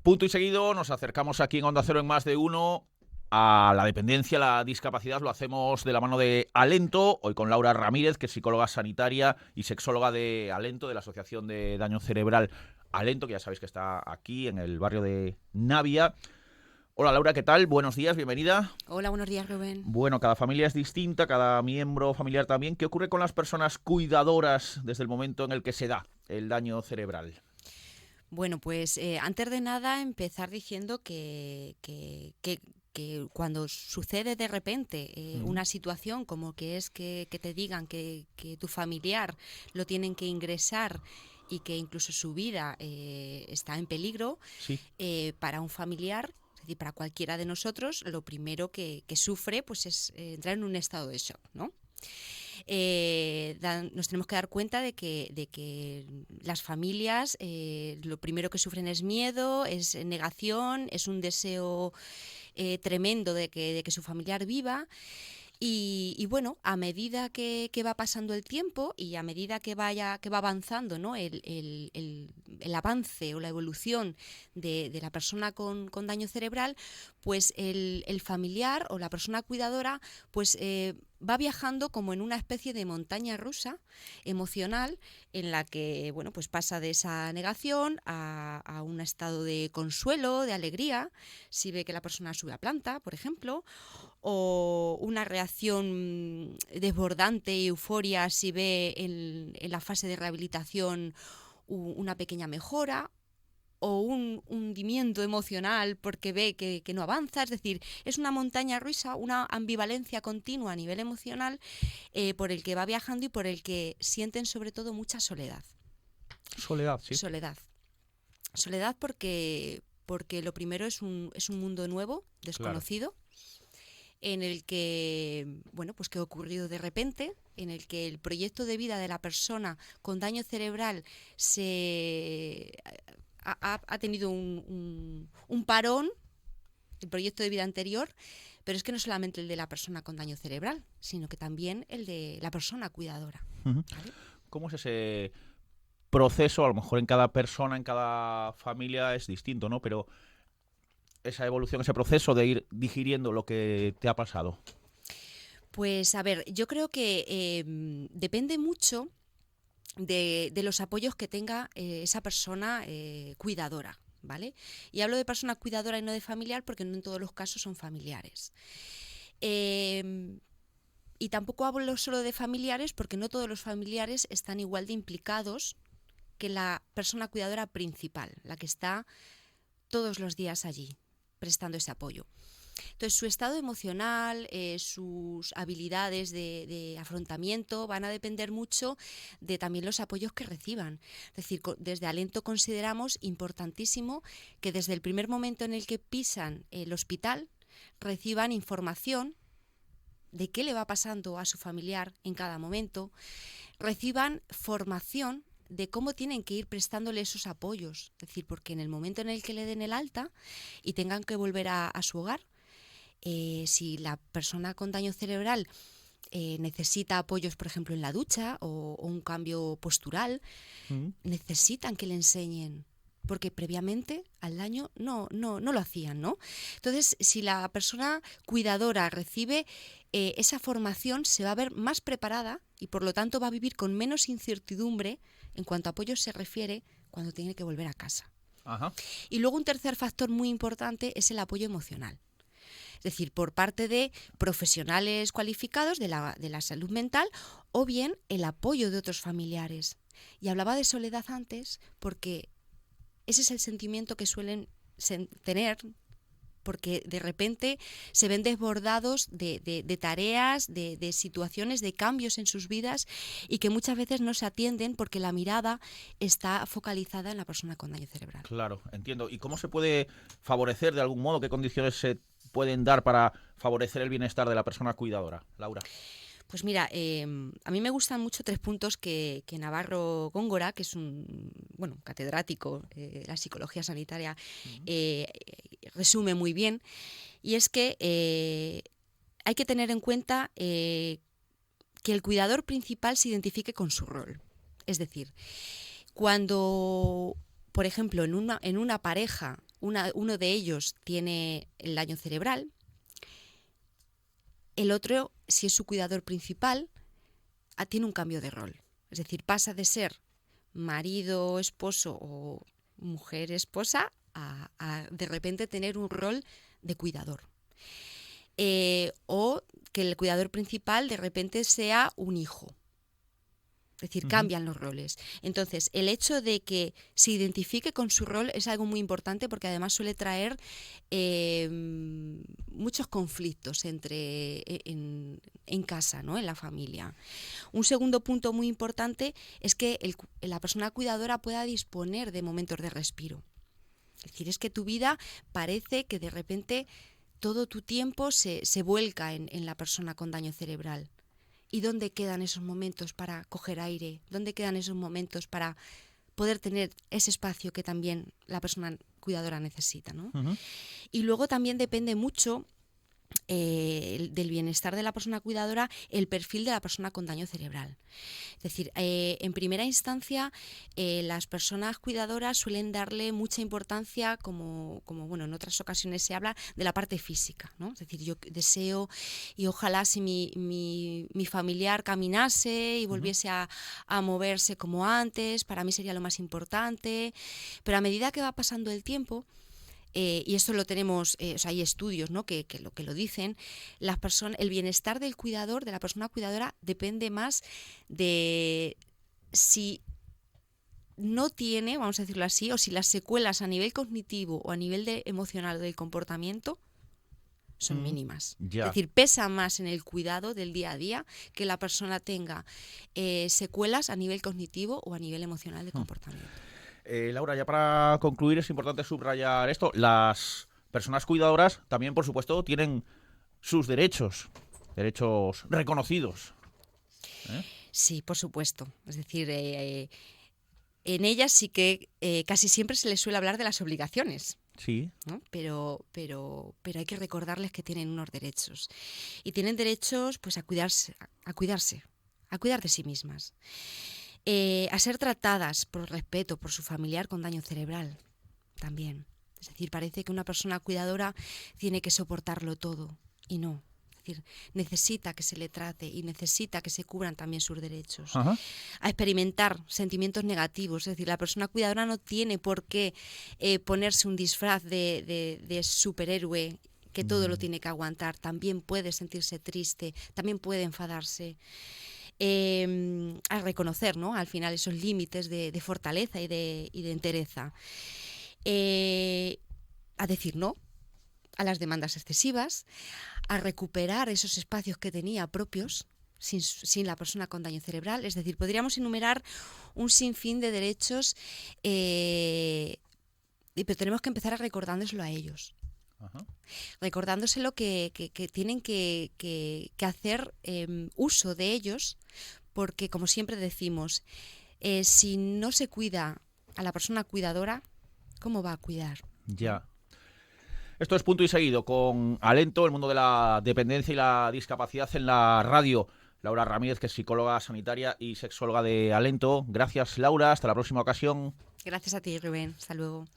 Punto y seguido, nos acercamos aquí en Onda Cero en Más de Uno a la dependencia, la discapacidad. Lo hacemos de la mano de Alento, hoy con Laura Ramírez, que es psicóloga sanitaria y sexóloga de Alento, de la Asociación de Daño Cerebral Alento, que ya sabéis que está aquí en el barrio de Navia. Hola Laura, ¿qué tal? Buenos días, bienvenida. Hola, buenos días, Rubén. Bueno, cada familia es distinta, cada miembro familiar también. ¿Qué ocurre con las personas cuidadoras desde el momento en el que se da el daño cerebral? Bueno, pues antes de nada empezar diciendo que cuando sucede de repente una situación como que es que te digan que tu familiar lo tienen que ingresar y que incluso su vida está en peligro, Sí. para un familiar, es decir, para cualquiera de nosotros, lo primero que sufre pues es entrar en un estado de shock, ¿no? Nos tenemos que dar cuenta de que las familias lo primero que sufren es miedo, es negación, es un deseo tremendo de que su familiar viva. Y bueno, a medida que va pasando el tiempo y a medida que va avanzando, ¿no? el avance o la evolución de la persona con daño cerebral, pues el familiar o la persona cuidadora pues va viajando como en una especie de montaña rusa emocional en la que bueno, pues pasa de esa negación a un estado de consuelo, de alegría, si ve que la persona sube a planta, por ejemplo, o una reacción desbordante, euforia, si ve en la fase de rehabilitación una pequeña mejora, o un hundimiento emocional porque ve que no avanza. Es decir, es una montaña rusa, una ambivalencia continua a nivel emocional por el que va viajando y por el que sienten sobre todo mucha soledad. Soledad, sí. Soledad. Soledad porque lo primero es un mundo nuevo, Claro. desconocido, en el que, bueno, pues que ha ocurrido de repente, en el que el proyecto de vida de la persona con daño cerebral ha tenido un parón, el proyecto de vida anterior, pero es que no solamente el de la persona con daño cerebral, sino que también el de la persona cuidadora. Ujú. ¿Vale? ¿Cómo es ese proceso? A lo mejor en cada persona, en cada familia es distinto, ¿no? Pero esa evolución, ese proceso de ir digiriendo lo que te ha pasado. Pues a ver, yo creo que depende mucho de los apoyos que tenga esa persona cuidadora, ¿vale? Y hablo de persona cuidadora y no de familiar porque no en todos los casos son familiares. Eh, y tampoco hablo solo de familiares porque no todos los familiares están igual de implicados que la persona cuidadora principal, la que está todos los días allí prestando ese apoyo. Entonces, su estado emocional, sus habilidades de afrontamiento van a depender mucho de también los apoyos que reciban. Es decir, desde Alento consideramos importantísimo que desde el primer momento en el que pisan el hospital reciban información de qué le va pasando a su familiar en cada momento, reciban formación de cómo tienen que ir prestándole esos apoyos. Es decir, porque en el momento en el que le den el alta y tengan que volver a su hogar, si la persona con daño cerebral necesita apoyos, por ejemplo, en la ducha o un cambio postural, Mm. necesitan que le enseñen, porque previamente al daño no lo hacían, ¿no? Entonces, si la persona cuidadora recibe esa formación, se va a ver más preparada y por lo tanto va a vivir con menos incertidumbre en cuanto a apoyos se refiere cuando tiene que volver a casa. Ajá. Y luego un tercer factor muy importante es el apoyo emocional. Es decir, por parte de profesionales cualificados de la salud mental o bien el apoyo de otros familiares. Y hablaba de soledad antes porque ese es el sentimiento que suelen tener porque de repente se ven desbordados de tareas, de situaciones, de cambios en sus vidas y que muchas veces no se atienden porque la mirada está focalizada en la persona con daño cerebral. Claro, entiendo. ¿Y cómo se puede favorecer de algún modo? ¿Qué condiciones se pueden dar para favorecer el bienestar de la persona cuidadora, Laura? Pues mira, a mí me gustan mucho tres puntos que Navarro Góngora, que es un catedrático de la psicología sanitaria, eh, resume muy bien. Y es que hay que tener en cuenta que el cuidador principal se identifique con su rol. Es decir, cuando, por ejemplo, en una pareja uno de ellos tiene el daño cerebral, el otro, si es su cuidador principal, tiene un cambio de rol. Es decir, pasa de ser marido, esposo o mujer, esposa, a de repente tener un rol de cuidador. O que el cuidador principal de repente sea un hijo. Es decir, cambian los roles. Entonces, el hecho de que se identifique con su rol es algo muy importante porque además suele traer muchos conflictos en casa, ¿no? En la familia. Un segundo punto muy importante es que la persona cuidadora pueda disponer de momentos de respiro. Es decir, es que tu vida parece que de repente todo tu tiempo se vuelca en la persona con daño cerebral. ¿Y dónde quedan esos momentos para coger aire? ¿Dónde quedan esos momentos para poder tener ese espacio que también la persona cuidadora necesita, ¿no? Y luego también depende mucho del bienestar de la persona cuidadora el perfil de la persona con daño cerebral. Es decir, en primera instancia las personas cuidadoras suelen darle mucha importancia, como bueno, en otras ocasiones se habla de la parte física, ¿no? Es decir, yo deseo y ojalá si mi familiar caminase y volviese a moverse como antes, para mí sería lo más importante, pero a medida que va pasando el tiempo, y esto lo tenemos, hay estudios, ¿no? que lo dicen, el bienestar del cuidador, de la persona cuidadora, depende más de si no tiene, vamos a decirlo así, o si las secuelas a nivel cognitivo o a nivel emocional o del comportamiento son mínimas. Ya. Es decir, pesa más en el cuidado del día a día que la persona tenga secuelas a nivel cognitivo o a nivel emocional de comportamiento. Laura, ya para concluir es importante subrayar esto. Las personas cuidadoras también, por supuesto, tienen sus derechos reconocidos. Sí, por supuesto. Es decir, en ellas sí que casi siempre se les suele hablar de las obligaciones. Sí. ¿No? Pero hay que recordarles que tienen unos derechos. Y tienen derechos pues a cuidarse, a cuidar de sí mismas. A ser tratadas por respeto por su familiar con daño cerebral también. Es decir, parece que una persona cuidadora tiene que soportarlo todo y no. Es decir, necesita que se le trate y necesita que se cubran también sus derechos. Ajá. A experimentar sentimientos negativos. Es decir, la persona cuidadora no tiene por qué ponerse un disfraz de superhéroe que todo lo tiene que aguantar. También puede sentirse triste, también puede enfadarse. A reconocer, ¿no? Al final esos límites de fortaleza y de entereza. A decir no a las demandas excesivas, a recuperar esos espacios que tenía propios sin la persona con daño cerebral. Es decir, podríamos enumerar un sinfín de derechos, pero tenemos que empezar recordándoselo a ellos. Ajá. Recordándoselo que tienen que hacer uso de ellos, porque como siempre decimos, si no se cuida a la persona cuidadora, ¿cómo va a cuidar? Ya. Esto es Punto y Seguido con Alento, el mundo de la dependencia y la discapacidad en la radio. Laura Ramírez, que es psicóloga sanitaria y sexóloga de Alento. Gracias, Laura. Hasta la próxima ocasión. Gracias a ti, Rubén. Hasta luego.